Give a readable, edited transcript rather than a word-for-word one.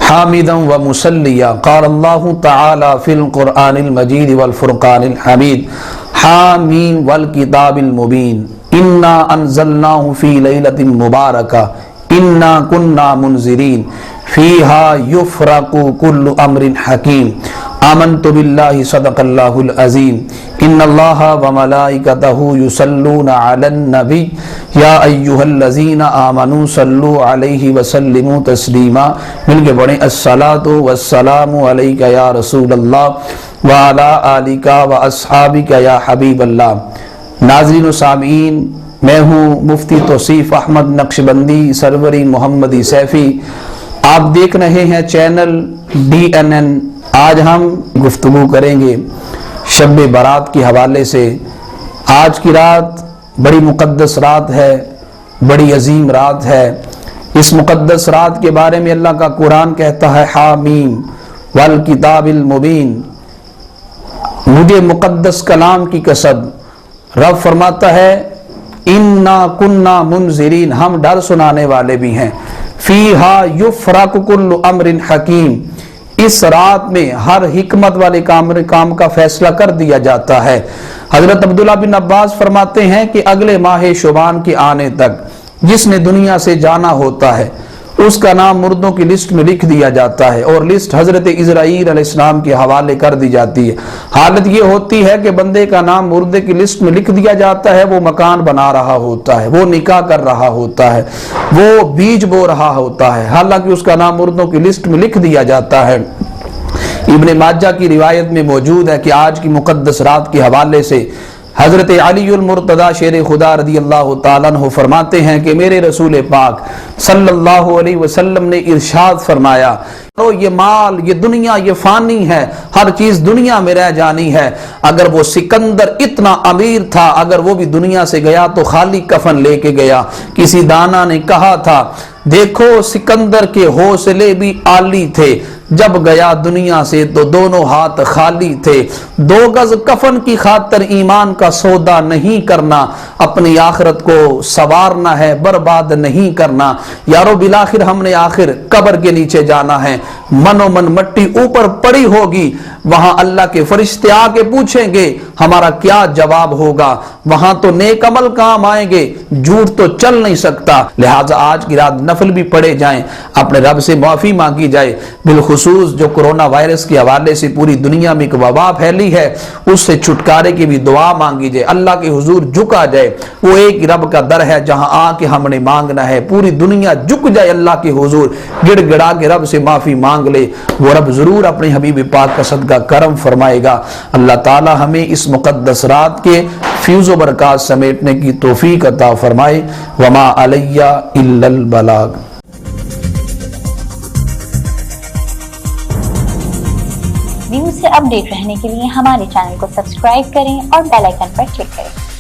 حامدا ومصلیا قال اللہ تعالی فی القرآن المجید والفرقان الحمید حامیم والکتاب المبین انا انزلناہ فی لیلۃ مبارکہ انا کنا منذرین فیہا یفرق کل امر حکیم آمنت باللہ صدق اللہ العظیم ان اللہ وملائکتہ یصلون علی النبی یا ایہا الذین آمنوا صلوا علیہ وسلموا تسلیما. مل کے پڑھیں الصلاۃ والسلام علیک یا رسول اللہ وعلی آلک واصحابک یا حبیب اللہ. ناظرین و سامعین، میں ہوں مفتی توصیف احمد نقشبندی سروری محمدی سیفی. آپ دیکھ رہے ہیں چینل DNN. آج ہم گفتگو کریں گے شب برات کے حوالے سے. آج کی رات بڑی مقدس رات ہے، بڑی عظیم رات ہے. اس مقدس رات کے بارے میں اللہ کا قرآن کہتا ہے حامیم والکتاب المبین. مجھے مقدس کلام کی قسم. رب فرماتا ہے انا کنا منذرین، ہم ڈر سنانے والے بھی ہیں. فیہا یفرق کل امر حکیم، اس رات میں ہر حکمت والے کام کا فیصلہ کر دیا جاتا ہے. حضرت عبداللہ بن عباس فرماتے ہیں کہ اگلے ماہ شعبان کے آنے تک جس نے دنیا سے جانا ہوتا ہے اس کا نام مردوں کی لسٹ میں لکھ دیا جاتا ہے، اور لسٹ حضرت اسرائیل علیہ السلام کے حوالے کر دی جاتی ہے. حالت یہ ہوتی ہے کہ بندے کا نام مردے کی لسٹ میں لکھ دیا جاتا ہے، وہ مکان بنا رہا ہوتا ہے، وہ نکاح کر رہا ہوتا ہے، وہ بیج بو رہا ہوتا ہے، حالانکہ اس کا نام مردوں کی لسٹ میں لکھ دیا جاتا ہے. ابن ماجہ کی روایت میں موجود ہے کہ آج کی مقدس رات کے حوالے سے حضرت علی المرتضی شیر خدا رضی اللہ تعالیٰ عنہ فرماتے ہیں کہ میرے رسول پاک صلی اللہ علیہ وسلم نے ارشاد فرمایا یہ مال، یہ دنیا، یہ فانی ہے، ہر چیز دنیا میں رہ جانی ہے. اگر وہ سکندر اتنا امیر تھا، اگر وہ بھی دنیا سے گیا تو خالی کفن لے کے گیا. کسی دانا نے کہا تھا دیکھو سکندر کے حوصلے بھی عالی تھے، جب گیا دنیا سے تو دونوں ہاتھ خالی تھے. 2 گز کفن کی خاطر ایمان کا سودا نہیں کرنا، اپنی آخرت کو سنوارنا ہے، برباد نہیں کرنا. یارو بالآخر ہم نے آخر قبر کے نیچے جانا ہے. من و من مٹی اوپر پڑی ہوگی، وہاں اللہ کے فرشتے آ کے پوچھیں گے ہمارا کیا جواب ہوگا. وہاں تو نیک عمل کام آئیں گے، جھوٹ تو چل نہیں سکتا. لہٰذا آج کی رات نفل بھی پڑھے جائیں، اپنے رب سے معافی مانگی جائے. بالخصوص جو کرونا وائرس کے حوالے سے پوری دنیا میں ایک وبا پھیلی ہے، اس سے چھٹکارے کی بھی دعا مانگی جائے، اللہ کے حضور جھکا جائے. وہ ایک رب کا در ہے جہاں آ کے ہم نے مانگنا ہے. پوری دنیا جھک جائے اللہ کے حضور، گڑ گڑا کے رب سے معافی مانگ لے. وہ رب ضرور اپنے حبیب پاک کا صدقہ کرم فرمائے گا. اللہ تعالی ہمیں اس مقدس رات کے فیض و برکات سمیٹنے کی توفیق عطا فرمائے. وما علیہ الا البلاغ. نیوز سے اپڈیٹ رہنے کے لیے ہمارے چینل کو سبسکرائب کریں اور بیل آئیکن پر کلک کریں.